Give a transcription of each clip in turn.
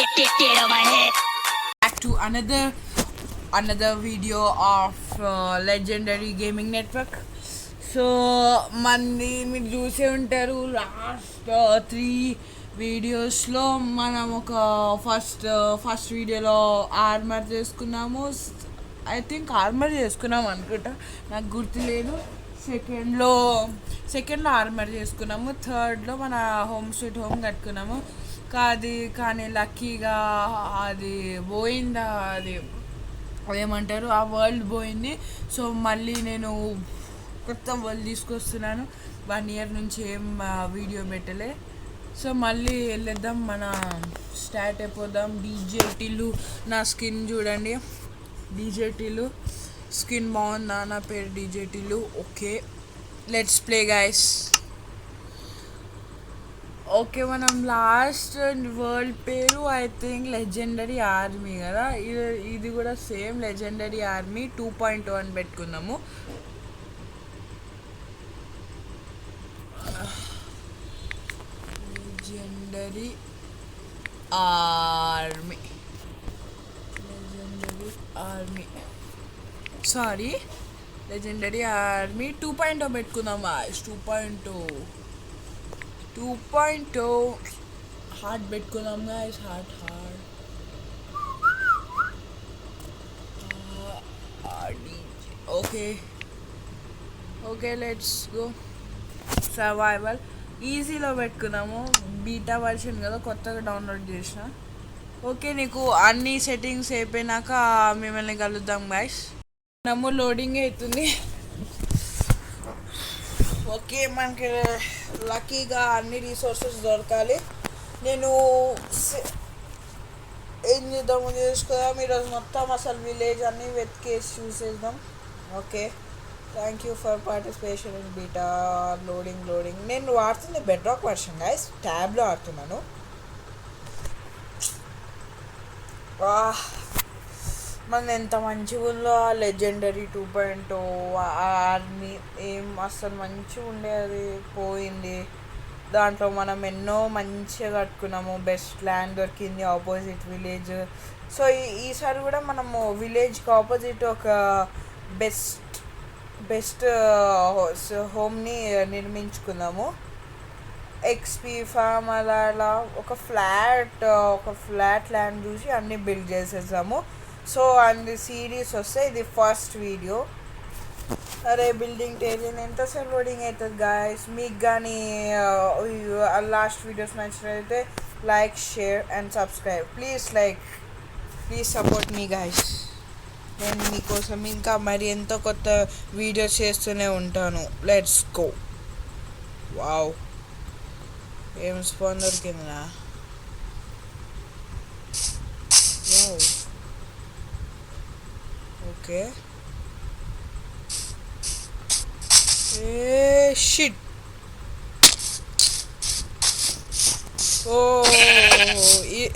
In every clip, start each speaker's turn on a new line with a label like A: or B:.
A: Back to another video of Legendary Gaming Network. So మంది మీరు చూసే ఉంటారు లాస్ట్ 3 వీడియోస్లో మనం ఒక ఫస్ట్ వీడియోలో ఆర్మర్ చేసుకున్నాము. ఐ థింక్ ఆర్మర్ చేసుకున్నాము అనుకుంటా, నాకు గుర్తులేదు. సెకండ్లో ఆర్మర్ చేసుకున్నాము. థర్డ్లో మన హోమ్ స్వీట్ హోమ్ కట్టుకున్నాము. కానీ లక్కీగా అది పోయిందా, అది ఏమంటారు, ఆ వరల్డ్ పోయింది. సో మళ్ళీ నేను కొత్త వరల్డ్ తీసుకొస్తున్నాను. 1 ఇయర్ నుంచి ఏం వీడియో పెట్టలే. సో మళ్ళీ వెళ్ళేద్దాం, మన స్టార్ట్ అయిపోదాం. డీజే టిల్లు నా స్కిన్ చూడండి, డీజే టిల్లు స్కిన్ బాగుందా, నా పేరు DJ Tillu. Okay, let's play guys. Okay, మనం లాస్ట్ వరల్డ్ పేరు ఐ థింక్ లెజెండరీ ఆర్మీ కదా, ఇది కూడా సేమ్ లెజెండరీ ఆర్మీ 2.0 అని పెట్టుకుందాము. లెజెండరీ ఆర్మీ లెజెండరీ ఆర్మీ 2.0 పెట్టుకుందాం. 2.0 హార్ట్ పెట్టుకుందాం guys. Heart okay let's go. Survival ఈజీలో పెట్టుకున్నాము, బీటా వర్షన్ కదా, కొత్తగా డౌన్లోడ్ చేసిన. ఓకే, నీకు అన్ని సెట్టింగ్స్ అయిపోయినాక మిమ్మల్ని కలుద్దాం గైస్. లోడింగ్ అవుతుంది. ఓకే, మనకి లక్కీగా అన్ని రిసోర్సెస్ దొరకాలి. నేను ఏం చేద్దాము చేసుకుందాం ఈరోజు మొత్తం, అసలు విలేజ్ అన్నీ వెతికేసి చూసేద్దాం. Okay, thank you for participation in beta. Loading. నేను వాడుతుంది బెడ్రాక్ వర్షన్ గైస్, ట్యాబ్లో ఆడుతున్నాను. మన ఎంత మంచిగా ఉందో లెజెండరీ 2.0 ఆర్మీ. ఏం అసలు మంచిగా ఉండేది, పోయింది. దాంట్లో మనం ఎన్నో మంచిగా కట్టుకున్నాము. బెస్ట్ ల్యాండ్ దొరికింది, ఆపోజిట్ విలేజ్. సో ఈసారి కూడా మనము విలేజ్కి ఆపోజిట్ ఒక బెస్ట్ హోమ్ని నిర్మించుకుందాము. ఎక్స్పీ ఫామ్ అలా ఒక ఫ్లాట్ ల్యాండ్ చూసి అన్నీ బిల్డ్ చేసేసాము. సో అండ్ సిరీస్ వస్తే ఇది ఫస్ట్ వీడియో. అరే బిల్డింగ్ టేరియన్ ఎంతసేపు లోడింగ్ అవుతుంది గాయస్. మీకు కానీ లాస్ట్ వీడియోస్ నచ్చినట్లయితే like, share and subscribe. Please support me guys. నేను మీకోసం ఇంకా మరి ఎంతో కొత్త వీడియోస్ చేస్తూనే ఉంటాను. Let's go. వావ్, ఏం స్పాన్ దొరికిందా. Wow, okay. షిట్.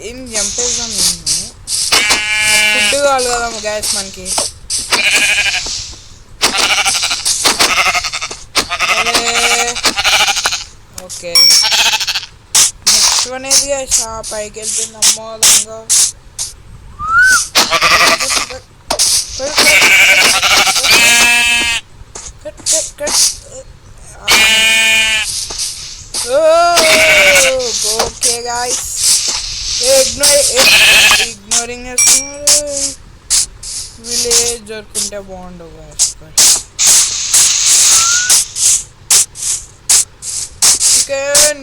A: ఏం చంపేద్దాం. ఫుడ్ కావాలి కదా గ్యాస్ మనకి. ఓకే, నెక్స్ట్ అనేది గ్యాస్ పైకి వెళ్తుంది. అమ్మోదంగా ఓకే గాయస్, ఇగ్నోరింగ్ చేస్తున్నారు. విలేజ్ దొరుకుంటే బాగుండు guys.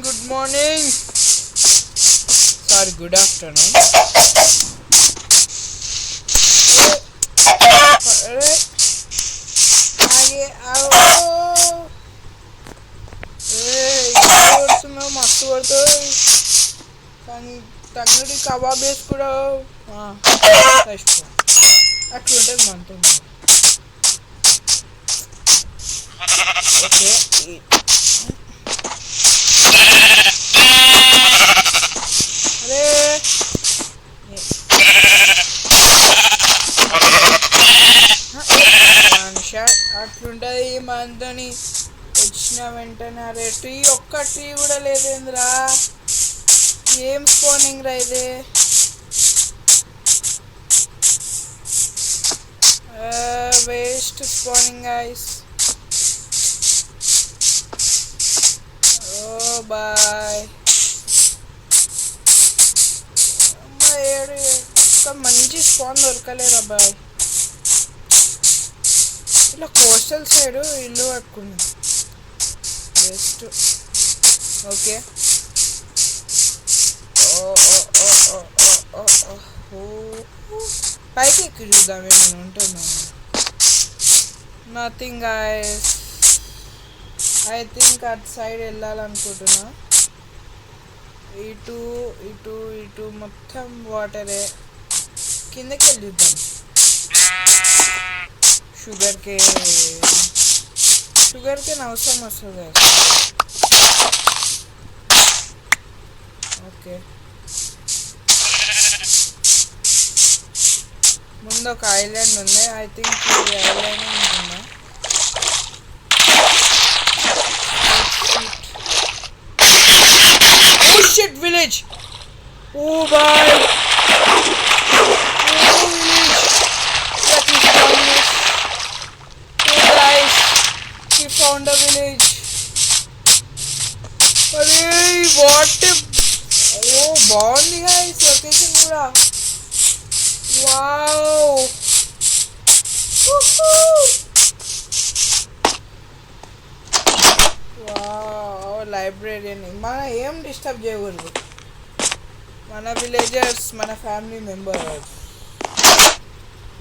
A: Good morning, sorry good afternoon. మస్తు పడుతుంది కానీ తంగడి కబాబ్ వేసి కూడా అట్లుంటుంది మనతో. ఓకే, అరే అట్లుంటుంది మనతోని. వచ్చిన వెంటనే అరే ఒక్క ట్రీ కూడా లేదేంద్రా, ఏం స్పోనింగ్ రా ఇది. Waste spawning guys. Oh boy. ఒక మంచి స్పాన్ దొరకలేరా బాయ్. ఇలా కోస్టల్ సైడ్ ఇల్లు కట్టుకున్నాం బెస్ట్. ఓకే. పైకి ఎక్కి చూద్దాం ఏమైనా ఉంటుందా. Nothing guys. ఐ థింక్ అటు సైడ్ వెళ్ళాలనుకుంటున్నా. ఇటు ఇటు ఇటు మొత్తం వాటరే. కిందకి వెళ్ళి చూద్దాం. షుగర్ కేన్ అవసరం వస్తుంది. ఓకే. ముందు ఒక ఐలాండ్ ఉంది. ఐ థింక్ ఇది ఐలాండ్ ఉంటుందా. Oh shit, village! Oh bye! Oh village! That is harmless. Oh guys, we found a village. Arey, what a... Oh, బాగుంది guys లొకేషన్ కూడా. Wow! Woohoo! లైబ్రరీని మన ఏం డిస్టర్బ్ చేయకూడదు. మన విలేజర్స్, మన ఫ్యామిలీ మెంబర్స్.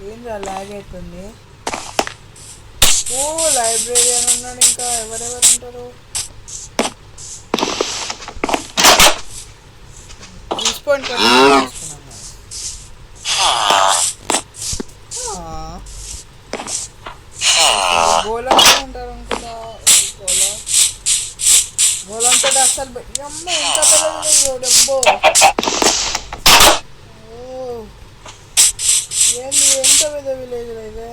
A: ఏంద్రా లాగ్ అవుతుంది. ఓ లైబ్రరీయన్ ఉన్నాడు. ఇంకా ఎవరెవరు ఉంటారు. రిస్పాండ్ గోళం ఉంటారు అనుకుంటా. గోళంతో అసలు అమ్మ ఎంత పెద్దది డబ్బో. ఏంది ఎంత పెద్ద విలేజ్ అయితే.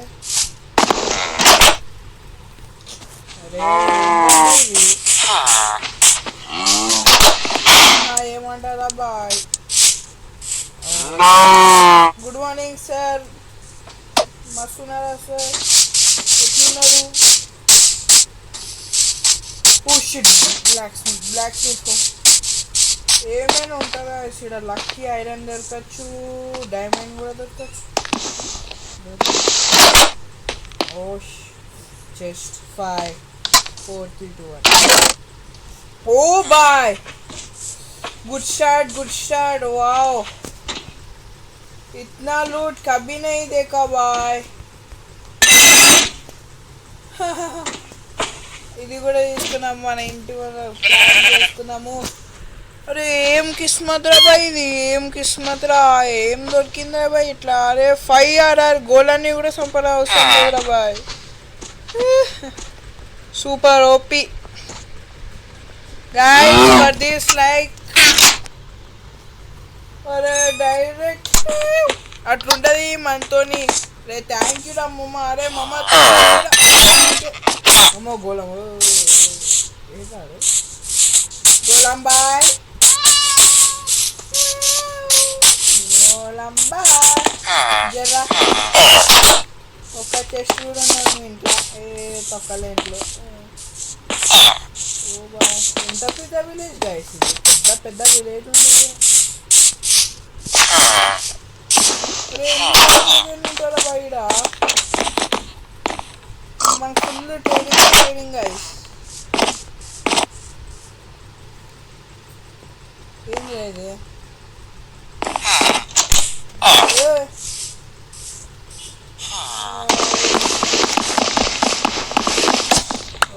A: అరే ఏమంటారా బాయ్. Good morning sir. మస్తున్నారా సార్? ఎట్లున్నారు? బ్లాక్ స్మిత్ ఏమైనా ఉంటుందా ఇక్కడ. లక్కీ ఐరన్ దొరకచ్చు, డైమండ్ కూడా దొరకచ్చు. Oh just 5 4 3 2 1. ఓ బాయ్, గుడ్ स्टार्ट. वाओ, इतना लूट कभी नहीं देखा बाय. ఇది కూడా తీసుకున్నాము. మన ఇంటి వల్ల ప్లాన్ చేసుకున్నాము. అరే ఏం కిస్మత్ రా బాయ్. ఇది ఏం కిస్మత్ రా. ఏం దొరికిందా బాయ్ ఇట్లా. అరే 5 RR గోళాన్ని కూడా సంపద అవసరం లేదురా boy. Super OP guys. For this like. అరే డైరెక్ట్ అట్లుంటది మనతోని. రే థ్యాంక్ యూ రా మమ్మ. అరే మమ్మ అమ్మో గోళం. గోళం బాయ్. గోళం బాయ్. జరా ఒక చెస్ట్ కూడా ఉన్నాడు మీ ఇంట్లో. పక్కల ఇంట్లో. ఓ బాయ్, ఎంత పెద్ద విలేజ్ గైస్. ఇది పెద్ద విలేజ్ ఉంది. ఉంటారా బయట. మనకు ఫుల్ ట్రైనింగ్ గైస్. ఏం లేదు.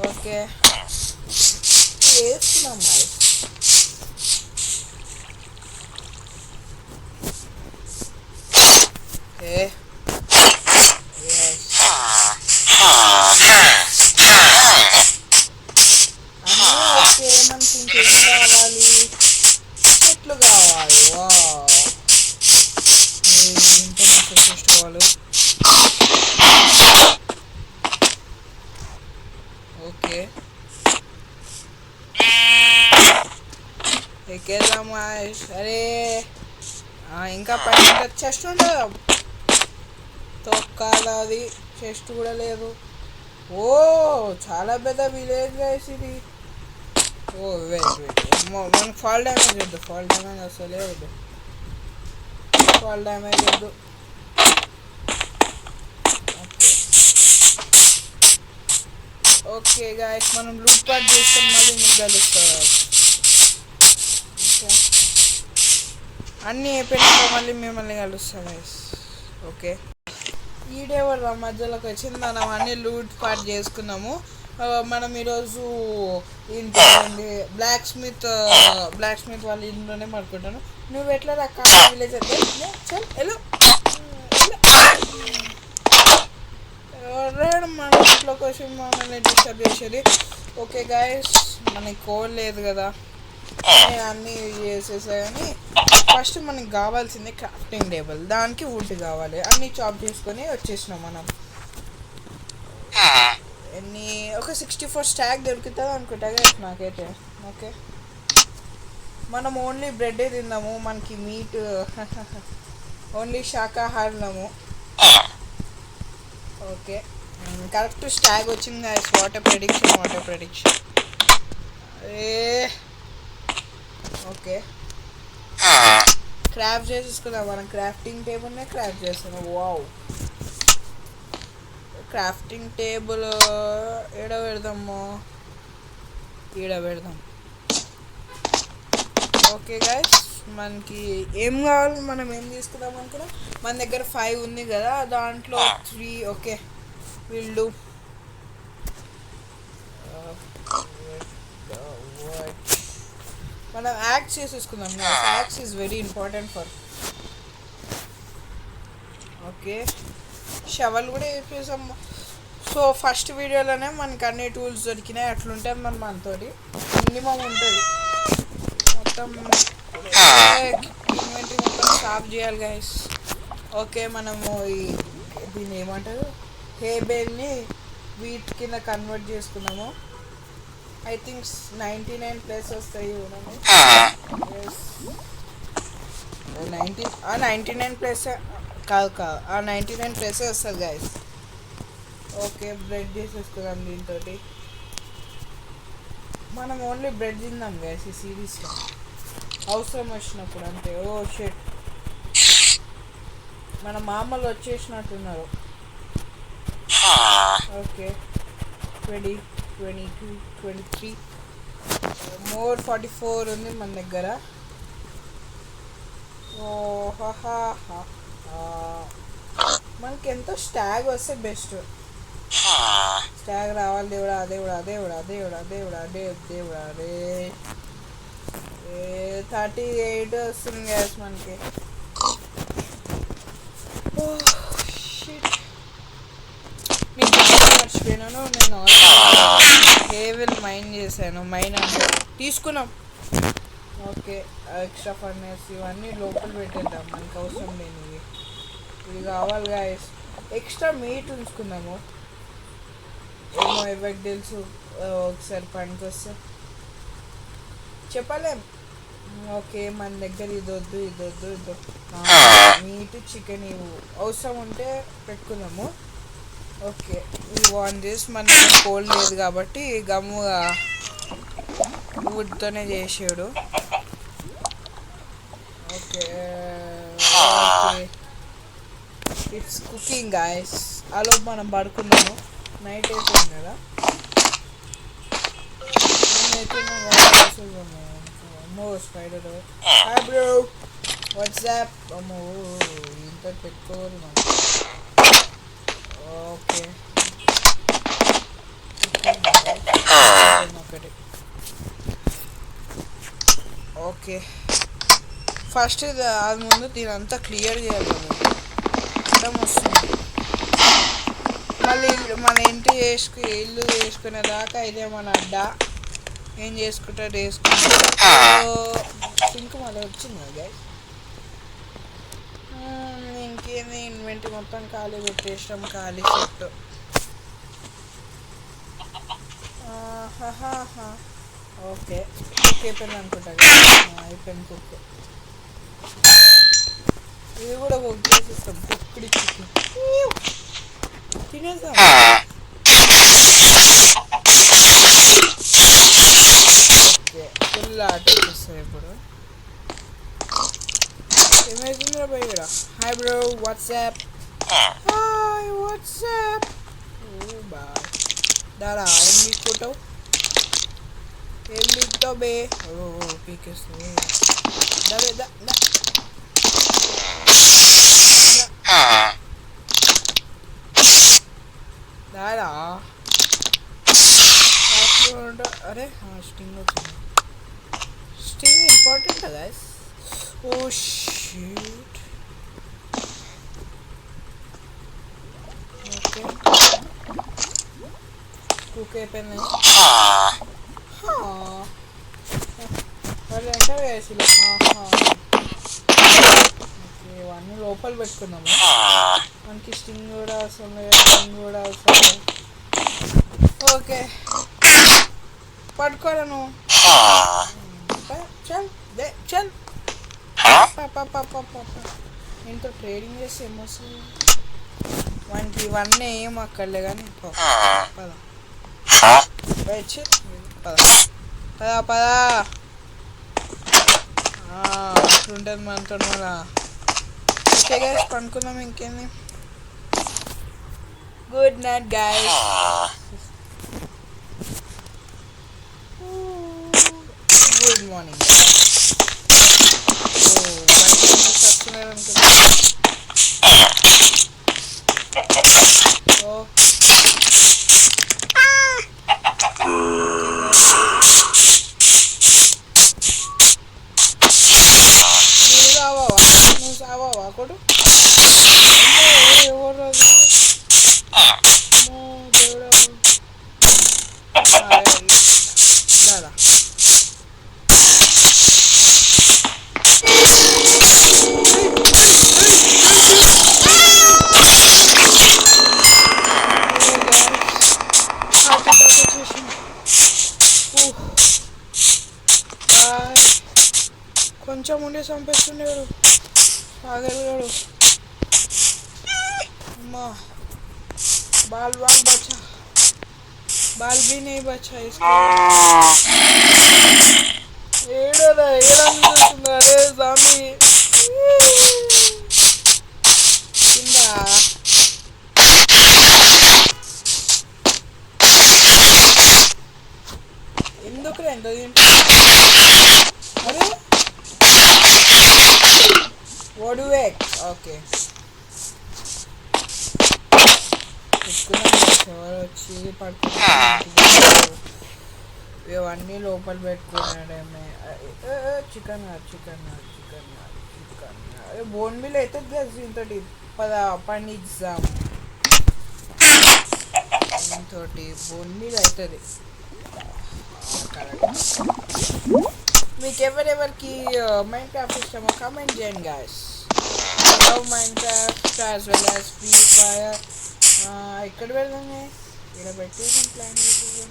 A: ఓకే వేస్తున్నాం గైస్. ఓకే మనకి ఇంకేం కావాలి. చెట్లు కావాలి. వా ఇంత మంచి చెట్లు కావాలి. ఓకే ఎక్కేద్దామా. అరే ఇంకా పైన చెస్ట్ ఉండదు. తొక్కాల అది చెస్ట్ కూడా లేదు. ఓ చాలా పెద్ద విలేజ్ గైస్ ఇది. ఓ వెయిట్ వెయిట్ మనకు ఫాల్ డ్యామేజ్ వద్దు, ఫాల్ డ్యామేజ్ అసలే వద్దు, ఫాల్ డ్యామేజ్ వద్దు. ఓకే గాయస్ మనం లూట్ పార్ట్ చేసుకొని మళ్ళీ మీకు కలుస్తాం. ఓకే అన్నీ అయిపోయినాక మళ్ళీ మిమ్మల్ని కలుస్తాం గైస్. ఓకే ఈడేవాడు మధ్యలోకి వచ్చింది. మనం అన్నీ లూట్ పార్ట్ చేసుకున్నాము. మనం ఈరోజు ఏంటి బ్లాక్ స్మిత్ వాళ్ళ ఇంట్లోనే పడుకుంటాను. నువ్వు ఎట్లా రక్క విలేజ్ అంటే చల్ వెళ్ళు ఎవరాడు మన ఇంట్లోకి వచ్చి మనల్ని డిస్టర్బ్ చేసేది. ఓకే గాయస్ మనకి కోడ్ లేదు కదా, అన్నీ చేసేసాయి. కానీ ఫస్ట్ మనకి కావాల్సింది క్రాఫ్టింగ్ టేబుల్, దానికి వుడ్ కావాలి. అన్నీ చాప్ చేసుకొని వచ్చేసినాం మనం. ఎన్ని ఒక 64 స్టాక్ దొరుకుతుంది అనుకుంటా కదా నాకైతే. ఓకే మనం ఓన్లీ బ్రెడ్డే తిన్నాము, మనకి మీట్ ఓన్లీ శాకాహారులము. ఓకే కరెక్ట్ స్టాగ్ వచ్చింది guys. Water prediction okay craft చేసేసుకుందాం. మనం క్రాఫ్టింగ్ టేబుల్నే క్రాఫ్ట్ చేస్తున్నాం. వావ్ క్రాఫ్టింగ్ టేబుల్ ఈడ పెడదాము, ఈడ పెడదాం. ఓకే గైస్ మనకి ఏం కావాలి, మనం ఏం తీసుకుందాం అనుకున్నాం. మన దగ్గర 5 ఉంది కదా, దాంట్లో 3 ఓకే వీళ్ళు మనం యాక్ట్ చేసేసుకుందాం. Axe is very important for. Okay shovel కూడా వేసేసాం. సో ఫస్ట్ వీడియోలోనే మనకి అన్ని టూల్స్ దొరికినాయి. అట్లుంటే మనతో మినిమం ఉంటుంది. మొత్తం ఇన్వెంటరీ మొత్తం సాఫ్ చేయాలి గైస్. ఓకే మనము దీన్ని ఏమంటారు హే బేల్ని వీట్ కింద కన్వర్ట్ చేసుకున్నాము. ఐ థింక్ 99+ వస్తాయి. 99+ కాదు 99+ వస్తుంది గైస్. ఓకే బ్రెడ్ చేసేసుకుందాం దీంతో. మనం ఓన్లీ బ్రెడ్ తిందాం గైస్ ఈ సిరీస్లో, అవసరం వచ్చినప్పుడు అంతే. ఓ షెట్ మన మామలు వచ్చేసినట్టున్నారు. ఓకే 20, 22, 23 మోర్ 44 ఉంది మన దగ్గర. ఓహా మనకి ఎంతో స్టాగ్ వస్తే బెస్ట్. స్టాగ్ రావాలి దేవుడా దేవుడా దేవుడా దేవుడా దేవుడా దేవుడా రే. 38 వస్తుంది గ్యాస్ మనకి. మీకు మర్చిపోయినాను, నేను హేవిల్ మైన్ చేశాను. మైన్ అంటే తీసుకున్నాం. ఓకే ఎక్స్ట్రా ఫర్నెస్ ఇవన్నీ లోపల పెట్టేద్దాం, మనకు అవసరం లేనివి. ఇవి కావాలి గాయస్. Extra meet ఉంచుకుందాము. ఏమో ఎవరికి తెలుసు, ఒకసారి పనికి వస్తే చెప్పలేం. ఓకే మన దగ్గర ఇదొద్దు మీట్ చికెన్ ఇవి అవసరం ఉంటే పెట్టుకుందాము. ఓకే ఇవి ఆన్ చేసి మన కోల్డ్ లేదు కాబట్టి గమ్ముగా వుడ్తోనే చేసాడు. Okay it's cooking guys. అలా మనం పడుకున్నాము, నైట్ అయిపోయింది కదా. అమ్మో స్పైడర్. Hi bro WhatsApp. అమ్మో ఇంత పెట్టుకోవాలి మనం. ఓకే ఒకటి. ఓకే ఫస్ట్ అది ముందు దీని అంతా క్లియర్ చేయాలి. ఇష్టం వస్తుంది మళ్ళీ మన ఇంటి ఇల్లు చేసుకునే దాకా ఇదే మన అడ్డా. ఏం చేసుకుంటారు వేసుకుంటారు. సింక్ మళ్ళీ వచ్చింది గైస్. ఇంకేంది ఇన్వెంటరీ మొత్తం ఖాళీ పెట్టేసాం, ఖాళీ సెట్. ఓకే కుక్ అయిపోయింది అనుకుంటా. అయిపోయింది కుక్. ఇది కూడా కుక్ చేసేస్తాం. కుక్కడి చికెన్ తినేసాం. ఓకే ఫుల్ ఆట వచ్చేస్తాయి ఇప్పుడు. ఏమైతుందిరా భయ్ ఇక్కడ? Hi bro, what's up? Hi what's up. Oh బాయ్ దారా ఏం పీక్కుంటావు? ఏం పీకుతావు బే? ఓ పీకేస్తావు. దాబే దా దారా. అరే స్టింగ్ వచ్చింది. స్టింగ్ ఇంపార్టెంట్ కదా. ఓ షీట్. ఓకే కుక్ అయిపోయింది. వాళ్ళు ఎంత వేసి ఓకే ఇవన్నీ లోపల పెట్టుకున్నాము. మనకి స్టింగ్ కూడా అవసరం లేదు, స్టింగ్ కూడా అవసరం లేదు. ఓకే పట్టుకోరా నువ్వు. చల్ దే చల్. ఇంట్లో ట్రేడింగ్ చేస్తే ఏమొస్తుంది? మనకి ఇవన్నీ ఏం అక్కర్లే కానీ పద పద పద పద. అట్లుంటుంది మనతో మళ్ళా. ఓకే గైస్ పనుకున్నాం. ఇంకేంది? Good night guys. Good morning. కొడు ఎవరు దేవుడా దాదా. కొంచెం ఉండే చంపేస్తుండేవాడు ఆగలిగాడు. अम्मा बाल बाल बचा, बाल भी नहीं बचा इसका. ఏడరా ఏడనుకుంటున్నా రే స్వామి. కింద ఎందుకు ఎంత తింటా? అరే ఓడువే. ఓకే వచ్చి పడుకున్నాడు. ఇవన్నీ లోపల పెట్టుకున్నాడేమే. Chicken chicken chicken chicken. అదే బోన్ మిల్ అవుతుంది కదా దీంతో. పండిస్తాం దీంతో బోన్ మిల్ అవుతుంది. మీకు ఎవరెవరికి మైన్క్రాఫ్ట్ ఇష్టమో కామెంట్ చేయండి guys. Love Minecraft as well as free fire. ఇక్కడ వెళ్దామే, ఇక్కడ పెట్టేసాం ప్లాన్ చేసేసాం.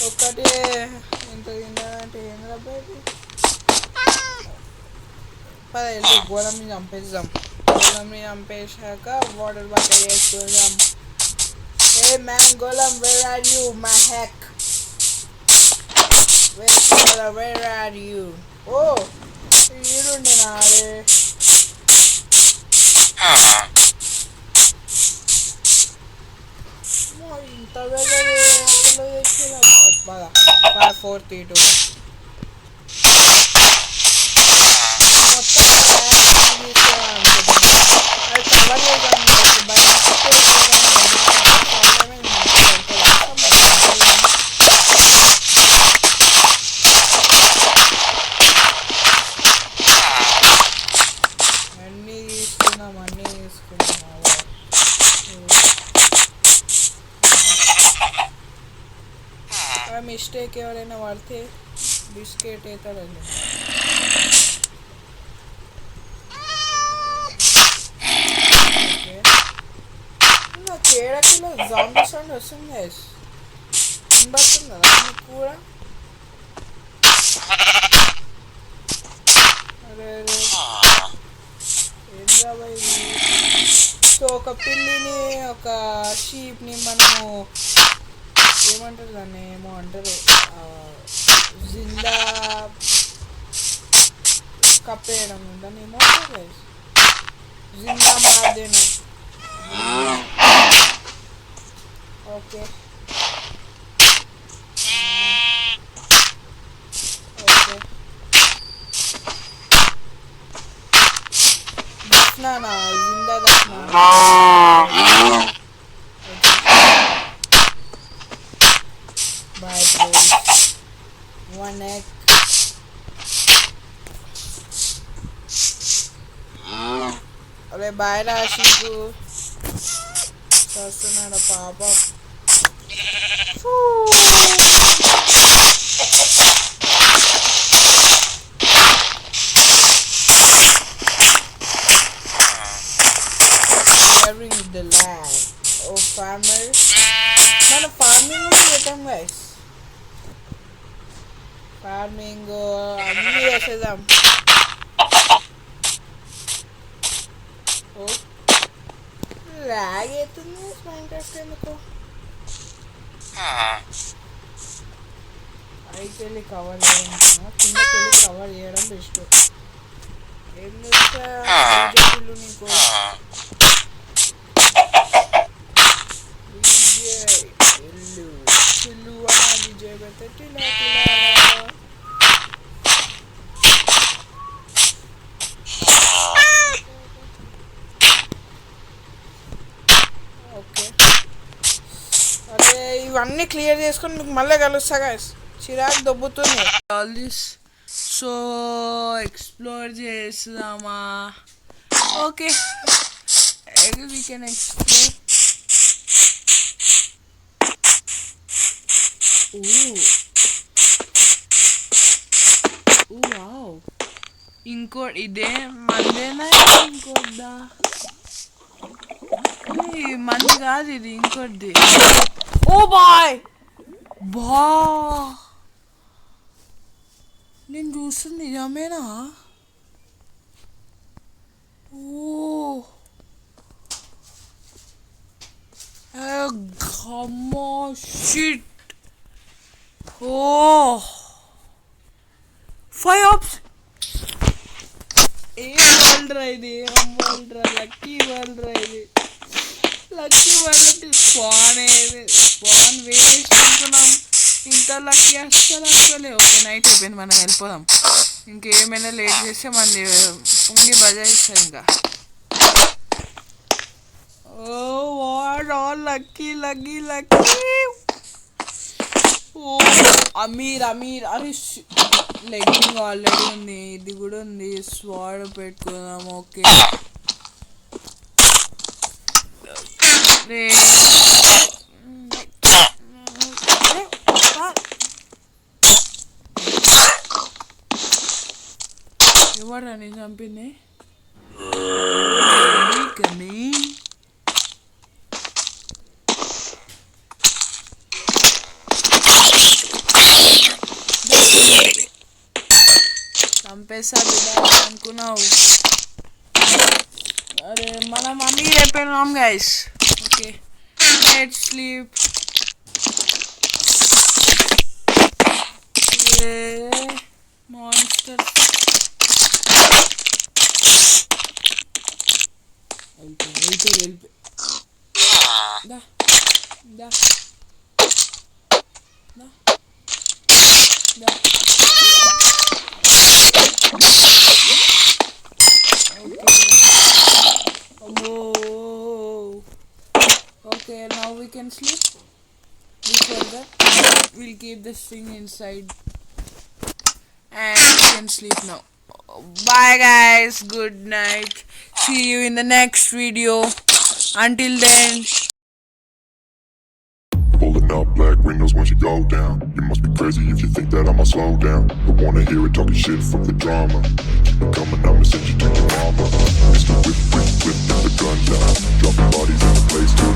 A: ఒక్కటి ఎంత తింటానంటే ఏం రబ్బాయి. వెళ్ళి గోళంని చంపేద్దాం. గోళంని చంపేశాక వాటర్ బాటిల్ వేసుకుందాం. ఏ మ్యాన్ గోళం, where are you my hack? Where are you? Oh ఈడుండే నాడే. ఇంత బాగా 432 మొత్తం అది కవర్ అన్నీ తీసుకున్నాం. మిస్టేక్ ఎవరైనా పడితే బిస్కెట్ అవుతాడండి. నాకు 7 కిలో జాంబీ సౌండ్ వస్తుంది. వినబడుతుంది కదా మీకు? కూడా. అరే అరే ఏంద్రా భయ్ ఇది? సో ఒక పిల్లిని ఒక షీప్ని మనము ఏమంటారు దాన్ని, ఏమో అంటారు, జిందా కప్పేయడం దాన్ని ఏమో అంటారు, జిందా మార్దేనా. ఓకే ఓకే దఫ్నానా, జిందా దఫ్నానా. బాయ్ వన్ ఎగ్. అరే బాయ్ రా షీపు, చేస్తున్నాడు పాపం. The land of farmers. మన ఫార్మింగ్ కూడా చేద్దాం గైస్, ఫార్మింగ్ అన్నీ చేసేద్దాం. ఓ లాగ్ అవుతుంది మైన్క్రాఫ్ట్ ఎందుకు. పైకి వెళ్ళి కవర్ చేయడం కిందకి వెళ్ళి కవర్ చేయడం బెస్ట్. ఎందుకు నీకు చిల్లు అని విజయ్ పెడితే టిలా టిలా. ఓకే అరే ఇవన్నీ క్లియర్ చేసుకొని మీకు మళ్ళీ కలుస్తా గైస్, చిరాకు దొబ్బుతుంది. ఆల్ దిస్ సో ఎక్స్ప్లోర్ చేద్దామా. Okay we can explore. Wow ఇంకో ఇదే మందేనా ఇంకోద్దా, మంది కాదు ఇది ఇంకోటి. ఓ బాయ్ బా నేను చూస్తుంది నిజమేనా. ఓ గమ్మో షిట్. ఓ 5 ఆప్స్. ఏ వరల్డ్ రా ఇది, వరల్డ్ రా, లక్కీ వరల్డ్ రా ఇది. లక్కీ వరల్డ్ అంటే స్పాన్ వేస్ట్ అనుకున్నాం, ఇంకా లక్కీ అస్సలు అసలే. ఓకే నైట్ అయిపోయింది, మనం వెళ్ళిపోదాం. ఇంకేమైనా లేట్ చేస్తే మళ్ళీ ఉండి బజాయిస్తాం ఇంకా. Oh what all lucky lucky lucky. Oh Aamir అరే లెగ్గింగ్ ఆల్రెడీ ఉంది, ఇది కూడా ఉంది, స్వాడ్ పెట్టుకుందాం. ఓకే రే ఎవరా నేను చంపింది కానీ. చంపేసా అనుకున్నావు. అరే మనం అమీర్ అయిపోయినాం guys. Okay let's sleep. Monster వెళ్ళిపోయి దా దా దా దా. Okay, now we can sleep. Before that, we'll keep this thing inside and we can sleep now. Bye guys, good night. See you in the next video. Until then.
B: Pulling up black windows once you go down. You must be crazy if you think that I'ma slow down. Don't wanna hear it talking shit from the drama. Keep it coming, I'ma send you to your mama. Mr. Whip, whip, whip, get the gun down. Dropping bodies in the place to